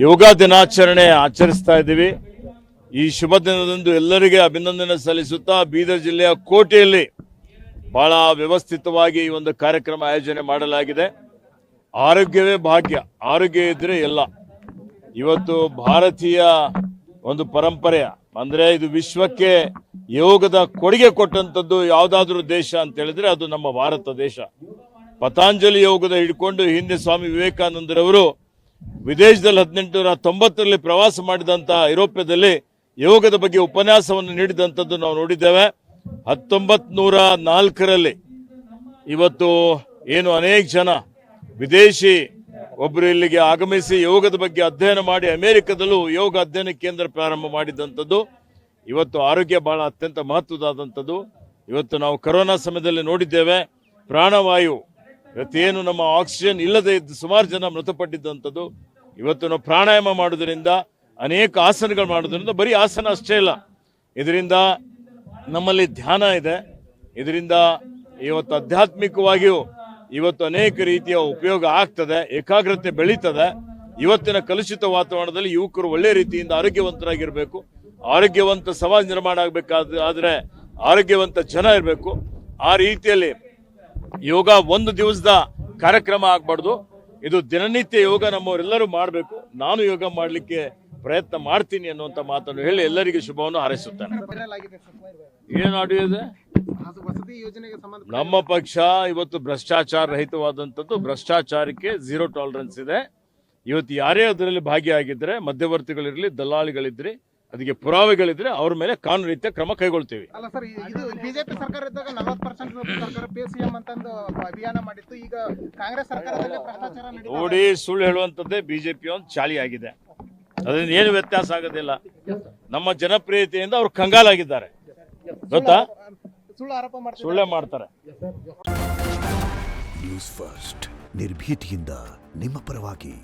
ಯೋಗ ದಿನಾಚರಣೆ ಆಚರಿಸ್ತಾ ಇದ್ದೀವಿ. ಈ ಶುಭ ದಿನದಂದು ಎಲ್ಲರಿಗೆ ಅಭಿನಂದನೆ ಸಲ್ಲಿಸುತ್ತಾ ಬೀದರ್ ಜಿಲ್ಲೆಯ ಕೋಟೆಯಲ್ಲಿ ಬಹಳ ವ್ಯವಸ್ಥಿತವಾಗಿ ಈ ಒಂದು ಕಾರ್ಯಕ್ರಮ ಆಯೋಜನೆ ಮಾಡಲಾಗಿದೆ. ಆರೋಗ್ಯವೇ ಭಾಗ್ಯ, ಆರೋಗ್ಯ ಇದ್ರೆ ಎಲ್ಲ. ಇವತ್ತು ಭಾರತೀಯ ಒಂದು ಪರಂಪರೆ ಅಂದ್ರೆ ಇದು ವಿಶ್ವಕ್ಕೆ ಯೋಗದ ಕೊಡುಗೆ ಕೊಟ್ಟಂತದ್ದು ಯಾವುದಾದ್ರೂ ದೇಶ ಅಂತ ಹೇಳಿದ್ರೆ ಅದು ನಮ್ಮ ಭಾರತ ದೇಶ. ಪತಾಂಜಲಿ ಯೋಗದ ಹಿಡ್ಕೊಂಡು ಹಿಂದೆ ಸ್ವಾಮಿ ವಿವೇಕಾನಂದರವರು ವಿದೇಶದಲ್ಲಿ 1890ರಲ್ಲಿ ಪ್ರವಾಸ ಮಾಡಿದಂತ ಯುರೋಪ್ಯದಲ್ಲಿ ಯೋಗದ ಬಗ್ಗೆ ಉಪನ್ಯಾಸವನ್ನು ನೀಡಿದಂಥದ್ದು ನಾವು ನೋಡಿದ್ದೇವೆ. 1904ರಲ್ಲಿ ಇವತ್ತು ಏನು ಅನೇಕ ಜನ ವಿದೇಶಿ ಒಬ್ಬರು ಇಲ್ಲಿಗೆ ಆಗಮಿಸಿ ಯೋಗದ ಬಗ್ಗೆ ಅಧ್ಯಯನ ಮಾಡಿ ಅಮೆರಿಕದಲ್ಲೂ ಯೋಗ ಅಧ್ಯಯನ ಕೇಂದ್ರ ಪ್ರಾರಂಭ ಮಾಡಿದಂಥದ್ದು. ಇವತ್ತು ಆರೋಗ್ಯ ಬಹಳ ಅತ್ಯಂತ ಮಹತ್ವದಾದಂಥದ್ದು. ಇವತ್ತು ನಾವು ಕೊರೋನಾ ಸಮಯದಲ್ಲಿ ನೋಡಿದ್ದೇವೆ, ಪ್ರಾಣವಾಯು ಇವತ್ತೇನು ನಮ್ಮ ಆಕ್ಸಿಜನ್ ಇಲ್ಲದೆ ಇದ್ದು ಸುಮಾರು ಜನ ಮೃತಪಟ್ಟಿದ್ದಂಥದ್ದು. ಇವತ್ತು ನಾವು ಪ್ರಾಣಾಯಾಮ ಮಾಡೋದ್ರಿಂದ, ಅನೇಕ ಆಸನಗಳು ಮಾಡೋದ್ರಿಂದ, ಬರೀ ಆಸನ ಅಷ್ಟೇ ಇಲ್ಲ, ಇದರಿಂದ ನಮ್ಮಲ್ಲಿ ಧ್ಯಾನ ಇದೆ. ಇದರಿಂದ ಇವತ್ತು ಆಧ್ಯಾತ್ಮಿಕವಾಗಿಯೂ ಇವತ್ತು ಅನೇಕ ರೀತಿಯ ಉಪಯೋಗ ಆಗ್ತದೆ, ಏಕಾಗ್ರತೆ ಬೆಳೀತದೆ. ಇವತ್ತಿನ ಕಲುಷಿತ ವಾತಾವರಣದಲ್ಲಿ ಯುವಕರು ಒಳ್ಳೆ ರೀತಿಯಿಂದ ಆರೋಗ್ಯವಂತರಾಗಿರ್ಬೇಕು. ಆರೋಗ್ಯವಂತ ಸಮಾಜ ನಿರ್ಮಾಣ ಆಗಬೇಕಾದ್ರೆ ಆರೋಗ್ಯವಂತ ಜನ ಇರಬೇಕು. ಆ ರೀತಿಯಲ್ಲಿ ಯೋಗ ಒಂದು ದಿವಸದ ಕಾರ್ಯಕ್ರಮ ಆಗಬಾರ್ದು, ಇದು ದಿನನಿತ್ಯ ಯೋಗ ನಮ್ಮವರೆಲ್ಲರೂ ಮಾಡಬೇಕು. ನಾನು ಯೋಗ ಮಾಡಲಿಕ್ಕೆ ಪ್ರಯತ್ನ ಮಾಡ್ತೀನಿ ಅನ್ನುವಂಥ ಮಾತನ್ನು ಹೇಳಿ ಎಲ್ಲರಿಗೂ ಶುಭವನ್ನು ಹಾರೈಸುತ್ತೇನೆ. ಏನು ಆಡಿಯೋ ಇದೆ? ನಮ್ಮ ಪಕ್ಷ ಇವತ್ತು ಭ್ರಷ್ಟಾಚಾರ ರಹಿತವಾದಂಥದ್ದು, ಭ್ರಷ್ಟಾಚಾರಕ್ಕೆ ಝೀರೋ ಟಾಲರೆನ್ಸ್ ಇದೆ. ಇವತ್ತು ಯಾರೇ ಅದರಲ್ಲಿ ಭಾಗಿಯಾಗಿದ್ರೆ, ಮಧ್ಯವರ್ತಿಗಳಿರಲಿ, ದಲ್ಲಾಳಿಗಳಿದ್ರಿ, ಅದಕ್ಕೆ ಪುರಾವೆಗಳಿದ್ರೆ ಅವ್ರ ಮೇಲೆ ಕಾನೂನು ರೀತಿಯ ಕ್ರಮ ಕೈಗೊಳ್ತೀವಿ. ಅಲ್ಲ ಸರ್, ಇದು ಬಿಜೆಪಿ ಸರ್ಕಾರ ಇದ್ದಾಗ 40% ಸರ್ಕಾರ PCM ಅಂತಂದು ಅಭಿಯಾನ ಮಾಡಿತ್ತು. ಈಗ ಕಾಂಗ್ರೆಸ್ ಸರ್ಕಾರದಲ್ಲಿ ಭ್ರಷ್ಟಾಚಾರ ನೋಡಿ, ಸುಳ್ಳು ಹೇಳುವಂತದ್ದೇ ಬಿಜೆಪಿ ಒಂದು ಚಾಳಿ ಆಗಿದೆ. ಅದರಿಂದ ಏನು ವ್ಯತ್ಯಾಸ ಆಗೋದಿಲ್ಲ. ನಮ್ಮ ಜನಪ್ರಿಯತೆಯಿಂದ ಅವ್ರು ಕಂಗಾಲಾಗಿದ್ದಾರೆ, ಗೊತ್ತಾ? ಸುಳ್ಳೇ ಮಾಡ್ತಾರೆ. ನ್ಯೂಸ್ ಫಸ್ಟ್ ನಿರ್ಭೀತಿಯಿಂದ ನಿಮ್ಮ ಪರವಾಗಿ.